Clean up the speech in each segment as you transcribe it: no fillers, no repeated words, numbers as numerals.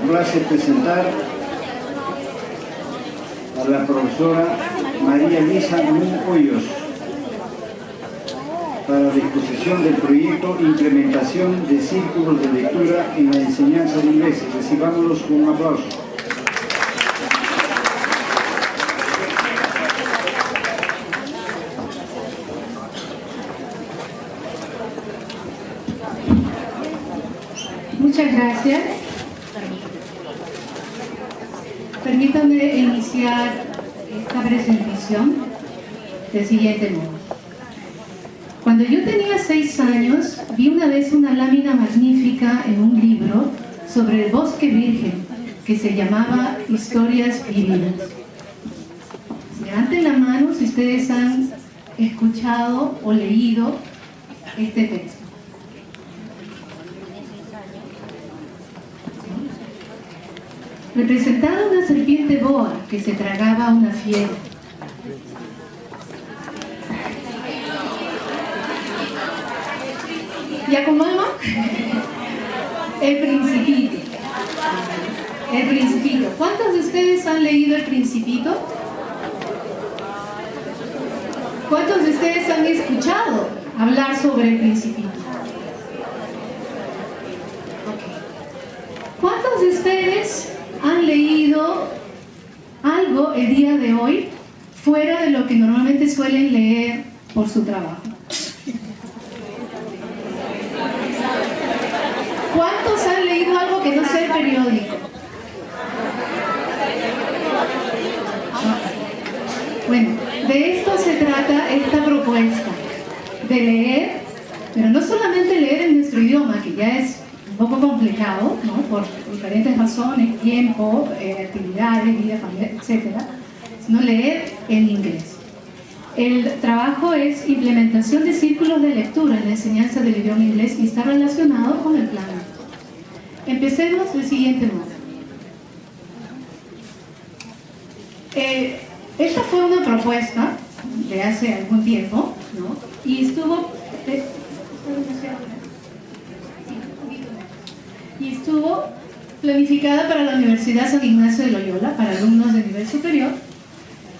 complace presentar a la profesora María Luisa Núñez Hoyos para disposición del proyecto Implementación de Círculos de Lectura en la Enseñanza de Inglés. Recibámoslos con un aplauso. Muchas gracias. Permítanme iniciar esta presentación del siguiente modo. Cuando yo tenía 6 años, vi una vez una lámina magnífica en un libro sobre el bosque virgen que se llamaba Historias Vividas. Levanten la mano si ustedes han escuchado o leído este texto. Representaba una serpiente boa que se tragaba a una fiera. ¿Ya con mamá? El Principito. El Principito. ¿Cuántos de ustedes han leído El Principito? ¿Cuántos de ustedes han escuchado hablar sobre El Principito? ¿Cuántos de ustedes han leído algo el día de hoy fuera de lo que normalmente suelen leer por su trabajo? ¿Cuántos han leído algo que no sea el periódico? Bueno, de esto se trata esta propuesta, de leer, pero no solamente leer en nuestro idioma, que ya es un poco complicado, ¿no? Por diferentes razones, tiempo, actividades, vida familiar, etc., sino leer en inglés. El trabajo es implementación de círculos de lectura en la enseñanza del idioma inglés y está relacionado con el plan. Empecemos del siguiente modo. Esta fue una propuesta de hace algún tiempo, ¿no? Y estuvo planificada para la Universidad San Ignacio de Loyola, para alumnos de nivel superior.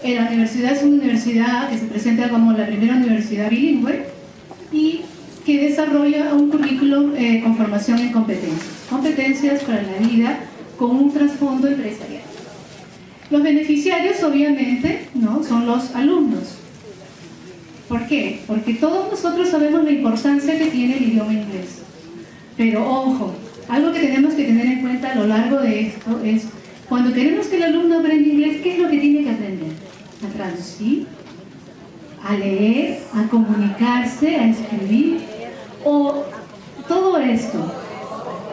La universidad es una universidad que se presenta como la primera universidad bilingüe y que desarrolla un currículum con formación en competencias para la vida con un trasfondo empresarial. Los beneficiarios, obviamente, ¿no?, son los alumnos. ¿Por qué? Porque todos nosotros sabemos la importancia que tiene el idioma inglés. Pero ojo, algo que tenemos que tener en cuenta a lo largo de esto es, cuando queremos que el alumno aprenda inglés, ¿qué es lo que tiene que aprender? A traducir, a leer, a comunicarse, a escribir, o todo esto.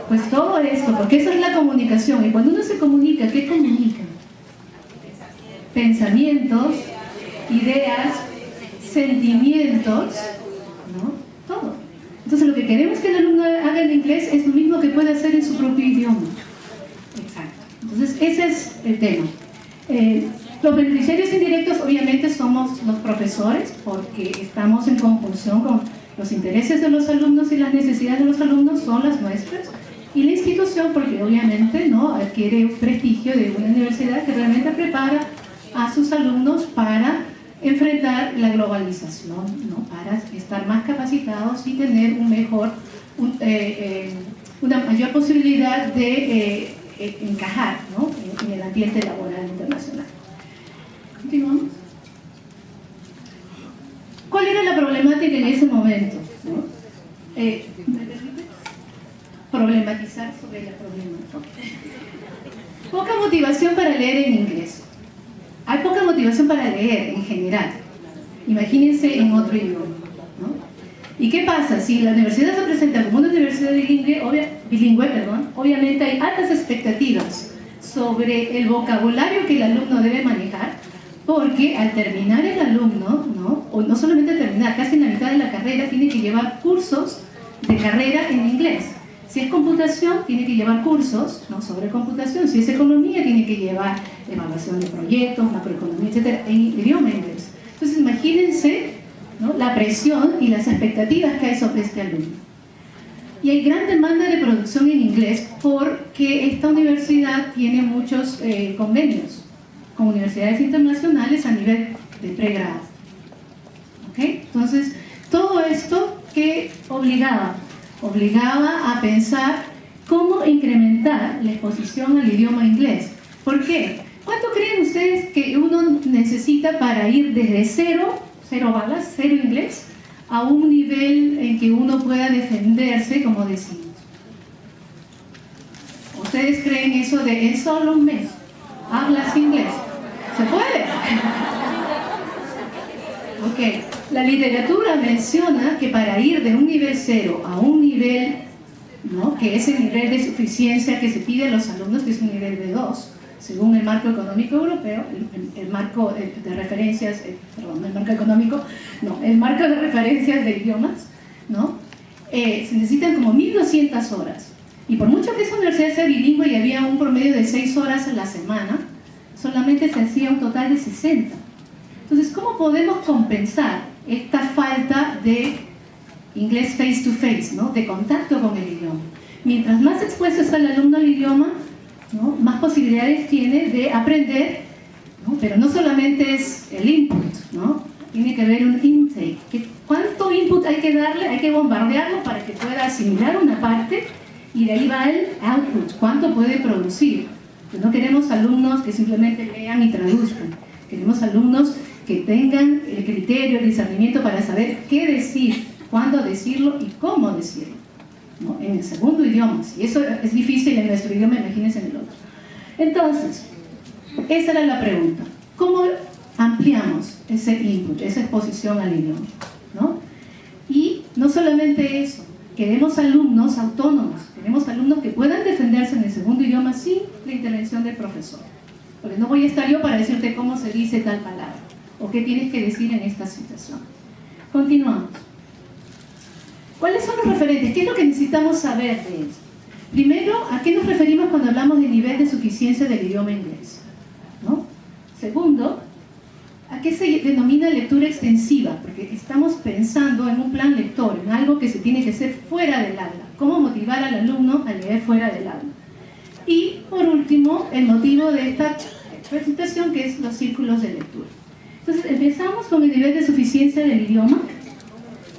Pues todo esto, porque esa es la comunicación. Y cuando uno se comunica, ¿qué comunica? Pensamientos, ideas, sentimientos, ¿no? Todo. Entonces lo que queremos que el alumno haga en inglés es lo mismo que puede hacer en su propio idioma. Exacto. Entonces ese es el tema. Los beneficiarios indirectos obviamente somos los profesores, porque estamos en conjunción con los intereses de los alumnos y las necesidades de los alumnos son las nuestras, y la institución, porque obviamente, ¿no?, adquiere un prestigio de una universidad que realmente prepara a sus alumnos para enfrentar la globalización, ¿no?, para estar más capacitados y tener una mayor posibilidad de encajar, ¿no?, en el ambiente laboral internacional. Continuamos. ¿Cuál era la problemática en ese momento, ¿no? Problematizar sobre la problemática. Poca motivación para leer en inglés. Hay poca motivación para leer en general. Imagínense en otro idioma, ¿no? ¿Y qué pasa? Si la universidad se presenta como una universidad bilingüe, obviamente hay altas expectativas sobre el vocabulario que el alumno debe manejar, porque al terminar el alumno, ¿no?, o no solamente terminar, casi en la mitad de la carrera, tiene que llevar cursos de carrera en inglés. Si es computación, tiene que llevar cursos, ¿no?, sobre computación. Si es economía, tiene que llevar evaluación de proyectos, macroeconomía, etcétera, en idioma inglés. Entonces imagínense, ¿no?, la presión y las expectativas que hay sobre este alumno. Y hay gran demanda de producción en inglés porque esta universidad tiene muchos convenios con universidades internacionales a nivel de pregrado. ¿Ok? Entonces, todo esto que obligaba a pensar cómo incrementar la exposición al idioma inglés. ¿Por qué? ¿Cuánto creen ustedes que uno necesita para ir desde cero balas, cero inglés, a un nivel en que uno pueda defenderse, como decimos? ¿Ustedes creen eso de en solo un mes hablas inglés? ¿Se puede? Ok, la literatura menciona que para ir de un nivel 0 a un nivel, ¿no?, que es el nivel de suficiencia que se pide a los alumnos, que es un nivel de 2, según el marco económico europeo, el marco de referencias, el marco de referencias de idiomas, ¿no? Se necesitan como 1200 horas. Y por mucho que esa universidad sea bilingüe y había un promedio de 6 horas a la semana, solamente se hacía un total de 60. Entonces, ¿cómo podemos compensar esta falta de inglés face to face, ¿no?, de contacto con el idioma? Mientras más expuesto está el alumno al idioma, ¿no?, más posibilidades tiene de aprender, ¿no? Pero no solamente es el input, ¿no? Tiene que haber un intake. ¿Cuánto input hay que darle? Hay que bombardearlo para que pueda asimilar una parte y de ahí va el output. ¿Cuánto puede producir? Pues no queremos alumnos que simplemente lean y traduzcan. Queremos alumnos que tengan el criterio, el discernimiento para saber qué decir, cuándo decirlo y cómo decirlo, ¿no?, en el segundo idioma. Si eso es difícil en nuestro idioma, imagínense en el otro. Entonces, esa era la pregunta. ¿Cómo ampliamos ese input, esa exposición al idioma, ¿no? Y no solamente eso, queremos alumnos autónomos, queremos alumnos que puedan defenderse en el segundo idioma sin la intervención del profesor. Porque no voy a estar yo para decirte cómo se dice tal palabra o qué tienes que decir en esta situación. Continuamos. ¿Cuáles son los referentes? ¿Qué es lo que necesitamos saber de eso? Primero, ¿a qué nos referimos cuando hablamos de nivel de suficiencia del idioma inglés, ¿no? Segundo, ¿a qué se denomina lectura extensiva? Porque estamos pensando en un plan lector, en algo que se tiene que hacer fuera del aula. ¿Cómo motivar al alumno a leer fuera del aula? Y, por último, el motivo de esta presentación, que es los círculos de lectura. Entonces, empezamos con el nivel de suficiencia del idioma,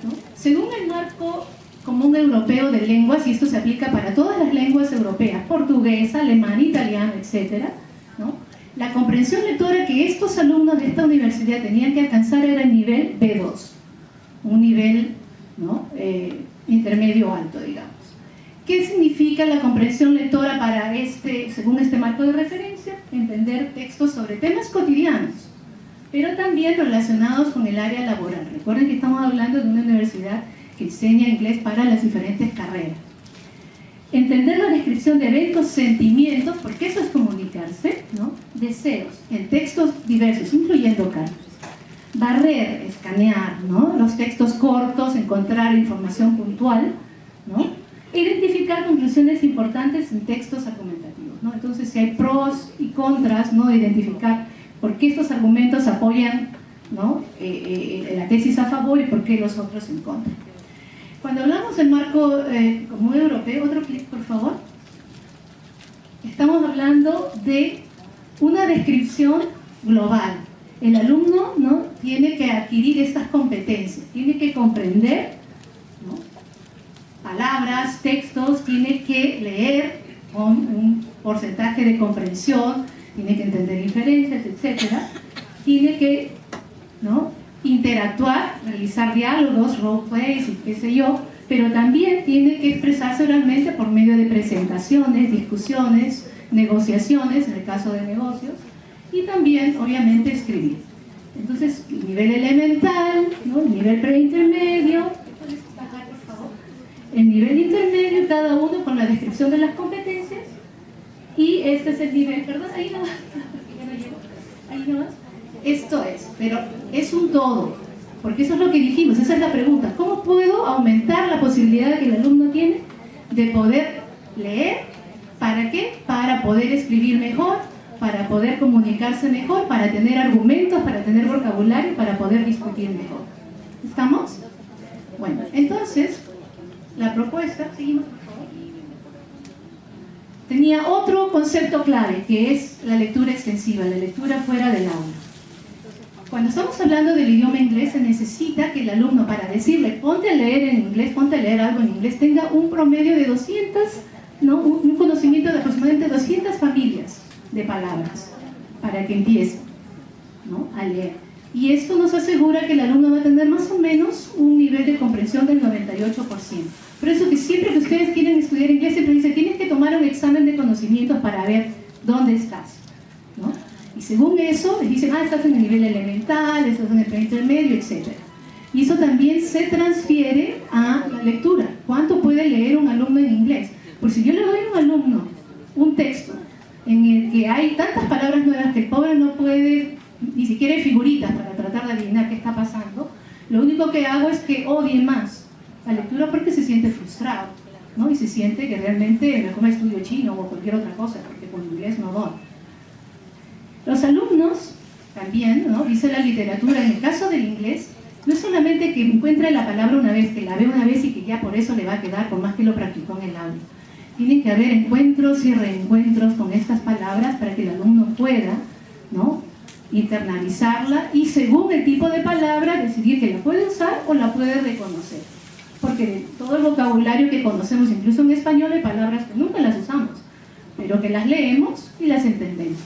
¿no? Según el marco común europeo de lenguas, y esto se aplica para todas las lenguas europeas, portugués, alemán, italiano, etc., ¿no?, la comprensión lectora que estos alumnos de esta universidad tenían que alcanzar era el nivel B2, un nivel, ¿no?, intermedio alto, digamos. ¿Qué significa la comprensión lectora para según este marco de referencia? Entender textos sobre temas cotidianos, pero también relacionados con el área laboral. Recuerden que estamos hablando de una universidad que enseña inglés para las diferentes carreras. Entender la descripción de eventos, sentimientos, porque eso es comunicarse, ¿no?, deseos, en textos diversos, incluyendo cartas. Barrer, escanear, ¿no?, los textos cortos, encontrar información puntual, ¿no?, identificar conclusiones importantes en textos argumentativos, ¿no? Entonces, si hay pros y contras, ¿no?, identificar por qué estos argumentos apoyan, ¿no?, la tesis a favor y por qué los otros en contra. Cuando hablamos del marco común europeo, otro clic por favor, estamos hablando de una descripción global. El alumno, ¿no?, tiene que adquirir estas competencias, tiene que comprender, ¿no?, palabras, textos, tiene que leer con un porcentaje de comprensión, tiene que entender inferencias, etc. Tiene que, ¿no?, interactuar, realizar diálogos, roleplays y qué sé yo, pero también tiene que expresarse oralmente por medio de presentaciones, discusiones, negociaciones, en el caso de negocios, y también, obviamente, escribir. Entonces, el nivel elemental, ¿no?, el nivel preintermedio, el nivel intermedio, cada uno con la descripción de las competencias, y este es el nivel, perdón, ahí no va, ahí no va. Esto es, pero es un todo, porque eso es lo que dijimos, esa es la pregunta. ¿Cómo puedo aumentar la posibilidad que el alumno tiene de poder leer? ¿Para qué? Para poder escribir mejor, para poder comunicarse mejor, para tener argumentos, para tener vocabulario, para poder discutir mejor. ¿Estamos? Bueno, entonces, la propuesta, seguimos por favor, tenía otro concepto clave, que es la lectura extensiva, la lectura fuera del aula. Cuando estamos hablando del idioma inglés, se necesita que el alumno, para decirle ponte a leer en inglés, ponte a leer algo en inglés, tenga un promedio de 200, ¿no? Un conocimiento de aproximadamente 200 familias de palabras para que empiece, ¿no?, a leer. Y esto nos asegura que el alumno va a tener más o menos un nivel de comprensión del 98%. Por eso que siempre que ustedes quieren estudiar inglés, siempre dicen, tienes que tomar un examen de conocimientos para ver dónde estás, ¿no? Y según eso, les dicen, estás en el nivel elemental, estás en el intermedio, etc. Y eso también se transfiere a la lectura. ¿Cuánto puede leer un alumno en inglés? Pues si yo le doy a un alumno un texto en el que hay tantas palabras nuevas que el pobre no puede, ni siquiera hay figuritas para tratar de adivinar qué está pasando, lo único que hago es que odie más la lectura porque se siente frustrado, ¿no? Y se siente que realmente mejor estudio chino o cualquier otra cosa, porque con inglés no doy. Los alumnos también, ¿no?, dice la literatura, en el caso del inglés, no es solamente que encuentre la palabra una vez, que la ve una vez y que ya por eso le va a quedar, por más que lo practicó en el aula. Tienen que haber encuentros y reencuentros con estas palabras para que el alumno pueda, ¿no?, internalizarla y según el tipo de palabra decidir que la puede usar o la puede reconocer. Porque de todo el vocabulario que conocemos, incluso en español, hay palabras que nunca las usamos, pero que las leemos y las entendemos.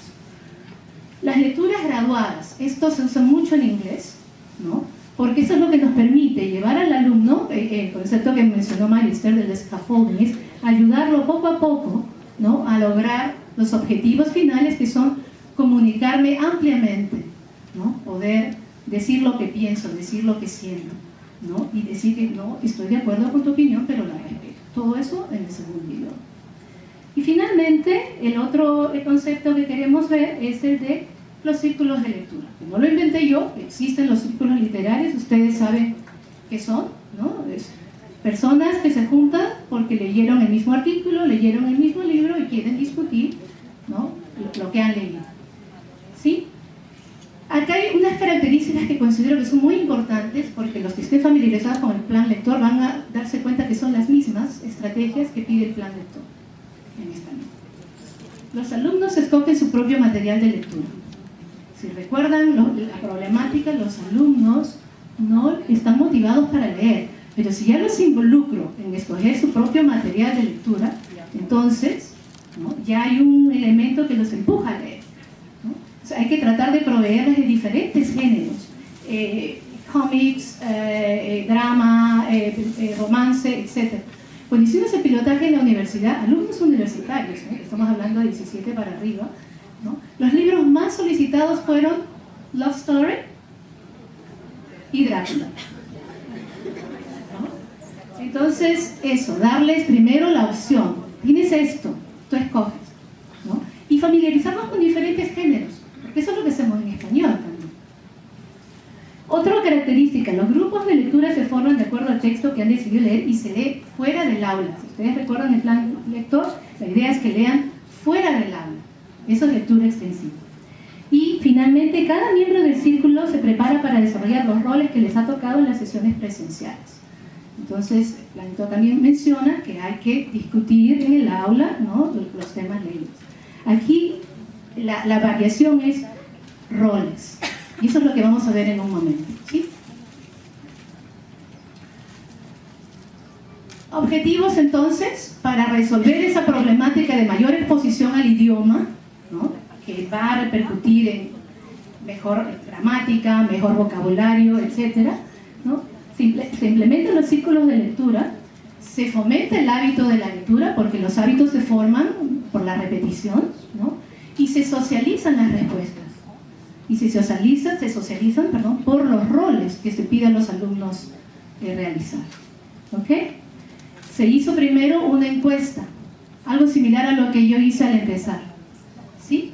Las lecturas graduadas, esto se usa mucho en inglés, ¿no?, porque eso es lo que nos permite llevar al alumno, el concepto que mencionó Marister del scaffolding, es ayudarlo poco a poco, ¿no?, a lograr los objetivos finales, que son comunicarme ampliamente, ¿no?, poder decir lo que pienso, decir lo que siento, ¿no?, y decir que no estoy de acuerdo con tu opinión, pero la respeto. Todo eso en el segundo idioma. Y finalmente, el otro concepto que queremos ver es el de los círculos de lectura. Que no lo inventé yo, existen los círculos literarios, ustedes saben qué son, ¿no? Es personas que se juntan porque leyeron el mismo artículo, leyeron el mismo libro y quieren discutir, ¿no?, lo que han leído. ¿Sí? Acá hay unas características que considero que son muy importantes, porque los que estén familiarizados con el plan lector van a darse cuenta que son las mismas estrategias que pide el plan lector en español. Los alumnos escogen su propio material de lectura. Si recuerdan la problemática, los alumnos no están motivados para leer, pero si ya los involucro en escoger su propio material de lectura, entonces, ¿no?, ya hay un elemento que los empuja a leer, ¿no? O sea, hay que tratar de proveerles de diferentes géneros, cómics, drama, romance, etc. Cuando hicimos el pilotaje en la universidad, alumnos universitarios, ¿no?, estamos hablando de 17 para arriba, ¿no?, los libros más solicitados fueron Love Story y Drácula, ¿no? Entonces, eso, darles primero la opción. Tienes esto, tú escoges, ¿no? Y familiarizarnos con diferentes géneros, porque eso es lo que hacemos en español también. Otra característica, los grupos de lectura se forman de acuerdo al texto que han decidido leer y se lee fuera del aula. Si ustedes recuerdan el plan lector, la idea es que lean fuera del aula. Eso es lectura extensiva. Y finalmente, cada miembro del círculo se prepara para desarrollar los roles que les ha tocado en las sesiones presenciales. Entonces, el plan lector también menciona que hay que discutir en el aula, ¿no?, los temas leídos. Aquí la variación es roles. Y eso es lo que vamos a ver en un momento, ¿sí? Objetivos, entonces, para resolver esa problemática de mayor exposición al idioma, ¿no?, que va a repercutir en mejor gramática, mejor vocabulario, etc., ¿no? Se implementan los círculos de lectura, se fomenta el hábito de la lectura, porque los hábitos se forman por la repetición, ¿no?, y se socializan las respuestas. Y se socializan, por los roles que se pide a los alumnos realizar. ¿Ok? Se hizo primero una encuesta, algo similar a lo que yo hice al empezar, ¿sí?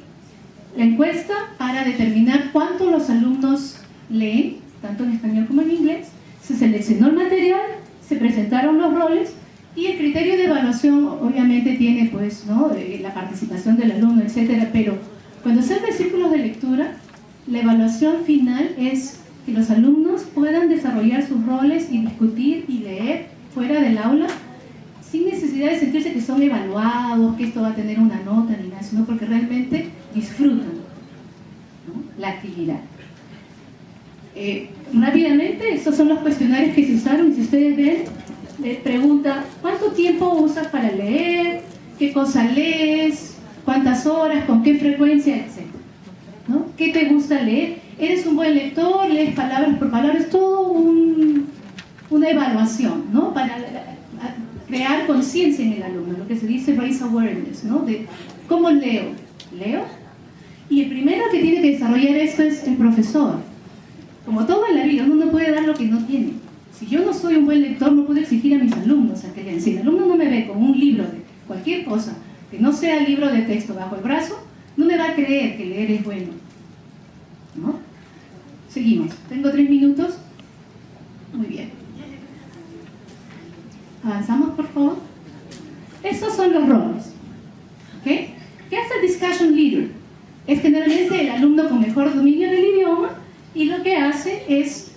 La encuesta para determinar cuánto los alumnos leen, tanto en español como en inglés. Se seleccionó el material, se presentaron los roles y el criterio de evaluación obviamente tiene, pues, ¿no?, la participación del alumno, etcétera. Pero cuando se hacen círculos de lectura, la evaluación final es que los alumnos puedan desarrollar sus roles y discutir y leer fuera del aula sin necesidad de sentirse que son evaluados, que esto va a tener una nota ni nada, sino porque realmente disfrutan, ¿no?, la actividad. Rápidamente, estos son los cuestionarios que se usaron. Si ustedes ven, les pregunta ¿cuánto tiempo usas para leer? ¿Qué cosa lees? ¿Cuántas horas? ¿Con qué frecuencia? Etcétera, ¿no? ¿Qué te gusta leer? ¿Eres un buen lector? ¿Lees palabras por palabras? Es todo una evaluación, ¿no?, para crear conciencia en el alumno, lo que se dice raise awareness, ¿no?, de cómo leo. Y el primero que tiene que desarrollar esto es el profesor. Como todo en la vida, uno no puede dar lo que no tiene. Si yo no soy un buen lector, no puedo exigir a mis alumnos a que lean. Si el alumno no me ve con un libro de cualquier cosa, que no sea libro de texto bajo el brazo, no me va a creer que leer es bueno, ¿no? Seguimos. Tengo 3 minutos. Muy bien. Avanzamos, por favor. Estos son los roles. ¿Ok? ¿Qué hace el discussion leader? Es generalmente el alumno con mejor dominio del idioma, y lo que hace es,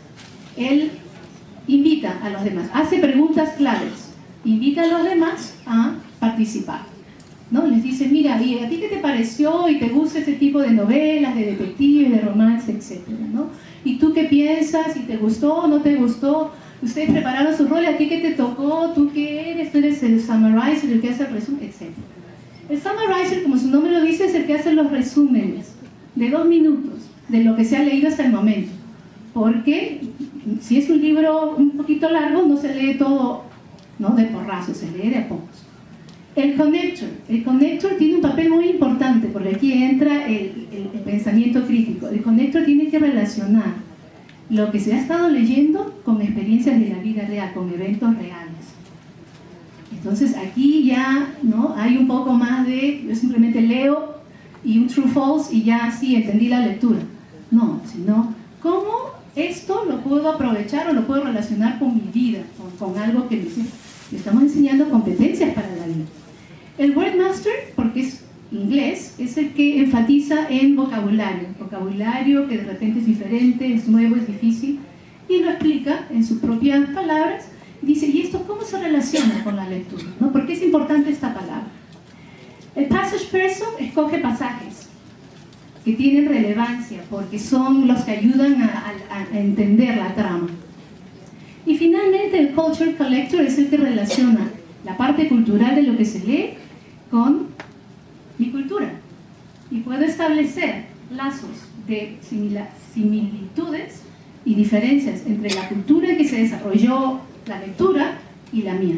él invita a los demás, hace preguntas claves, invita a los demás a participar, ¿no? Les dice, mira, ¿y a ti qué te pareció? ¿Y te gusta este tipo de novelas, de detectives, de romance, etcétera, ¿no? ¿Y tú qué piensas? ¿Y te gustó o no te gustó? Ustedes prepararon su rol, ¿a ti qué te tocó? ¿Tú qué eres? ¿Tú eres el summarizer, el que hace el resumen, etcétera? El summarizer, como su nombre lo dice, es el que hace los resúmenes de 2 minutos de lo que se ha leído hasta el momento, porque si es un libro un poquito largo, no se lee todo, ¿no?, de porrazo, se lee de a pocos. El connector tiene un papel muy importante, porque aquí entra el pensamiento crítico. El connector tiene que relacionar lo que se ha estado leyendo con experiencias de la vida real, con eventos reales. Entonces aquí ya, ¿no?, hay un poco más de, yo simplemente leo y un true false y ya sí entendí la lectura. No, sino cómo esto lo puedo aprovechar o lo puedo relacionar con mi vida, con algo que le estamos enseñando competencias para la vida. El Wordmaster, porque es inglés, es el que enfatiza en vocabulario que de repente es diferente, es nuevo, es difícil, y lo explica en sus propias palabras. Dice, ¿y esto cómo se relaciona con la lectura, ¿no? ¿Por qué es importante esta palabra? El passage person escoge pasajes que tienen relevancia, porque son los que ayudan a entender la trama. Y finalmente el culture collector es el que relaciona la parte cultural de lo que se lee con mi cultura. Y puedo establecer lazos de similitudes y diferencias entre la cultura en que se desarrolló la lectura y la mía.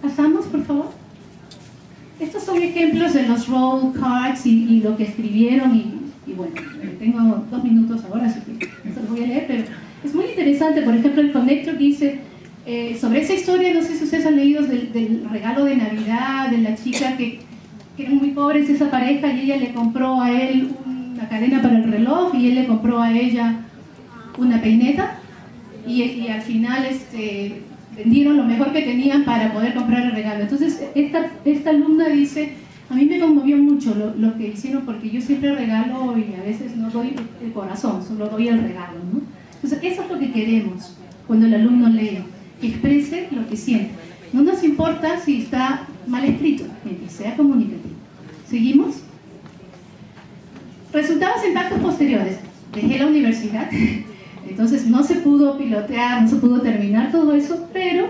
Pasamos, por favor. Estos son ejemplos de los roll cards y lo que escribieron y bueno, tengo 2 minutos ahora, así que no se los voy a leer, pero es muy interesante. Por ejemplo, el connector dice sobre esa historia, no sé si ustedes han leído del regalo de Navidad, de la chica que eran muy pobres esa pareja y ella le compró a él una cadena para el reloj y él le compró a ella una peineta y al final vendieron lo mejor que tenían para poder comprar el regalo. Entonces esta alumna dice, a mí me conmovió mucho lo que hicieron, porque yo siempre regalo y a veces no doy el corazón, solo doy el regalo, ¿no? Entonces eso es lo que queremos cuando el alumno lee, que exprese lo que siente. No nos importa si está mal escrito, que sea comunicativo. ¿Seguimos? Resultados e impactos posteriores. Dejé la universidad. Entonces no se pudo pilotear, no se pudo terminar todo eso, pero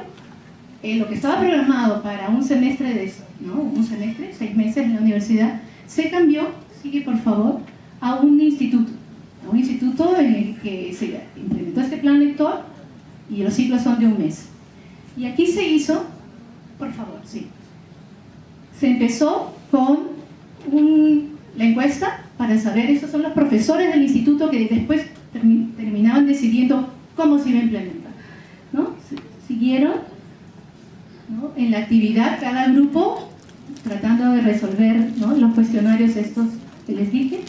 lo que estaba programado para un semestre, un semestre, 6 meses en la universidad, se cambió, sigue por favor, a un instituto en el que se implementó este plan lector y los ciclos son de 1 mes. Y aquí se hizo, por favor, sí, se empezó con la encuesta para saber, estos son los profesores del instituto que después terminaban decidiendo cómo se iba a implementar, ¿no? Siguieron, ¿no?, en la actividad cada grupo tratando de resolver, ¿no?, los cuestionarios estos que les dije,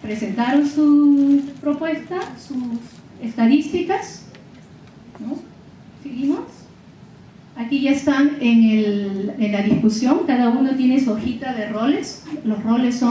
presentaron su propuesta, sus estadísticas, ¿no? Seguimos. Aquí ya están en la discusión, cada uno tiene su hojita de roles. Los roles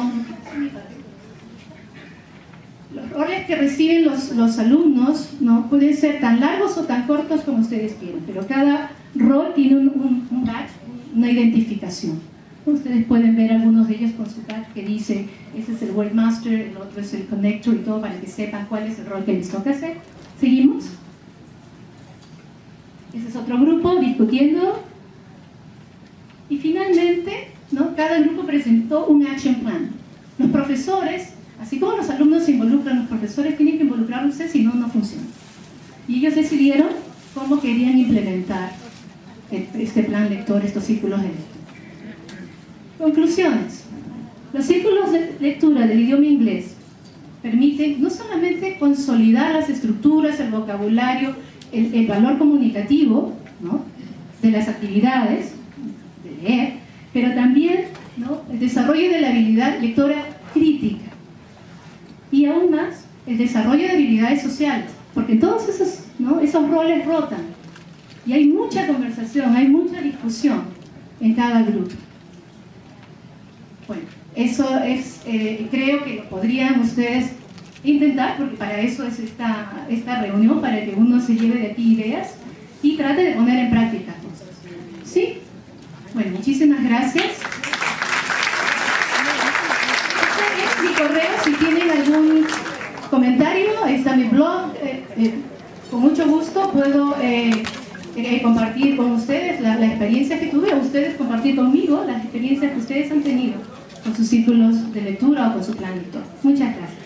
que reciben los alumnos, ¿no?, pueden ser tan largos o tan cortos como ustedes quieran, pero cada rol tiene un badge una identificación. Ustedes pueden ver algunos de ellos con su tag que dice, este es el Webmaster, el otro es el Connector y todo, para que sepan cuál es el rol que les toca hacer. ¿Seguimos? Ese es otro grupo discutiendo. Y finalmente, ¿no?, cada grupo presentó un action plan. Los profesores, así como los alumnos se involucran, los profesores tienen que involucrarse, si no, no funciona. Y ellos decidieron cómo querían implementar este plan lector, estos círculos de lectura. Conclusiones. Los círculos de lectura del idioma inglés permiten no solamente consolidar las estructuras, el vocabulario, el valor comunicativo, ¿no?, de las actividades de leer, pero también, ¿no?, el desarrollo de la habilidad lectora crítica y aún más el desarrollo de habilidades sociales, porque todos esos, ¿no?, esos roles rotan y hay mucha conversación, hay mucha discusión en cada grupo. Bueno, eso es, creo que lo podrían ustedes intentar, porque para eso es esta reunión, para que uno se lleve de aquí ideas y trate de poner en práctica cosas. ¿Sí? Bueno, muchísimas gracias. Este es mi correo, si tienen algún comentario, ahí está mi blog. Con mucho gusto puedo compartir con ustedes la experiencia que tuve, o ustedes compartir conmigo las experiencias que ustedes han tenido con sus círculos de lectura o con su plan lector. Muchas gracias.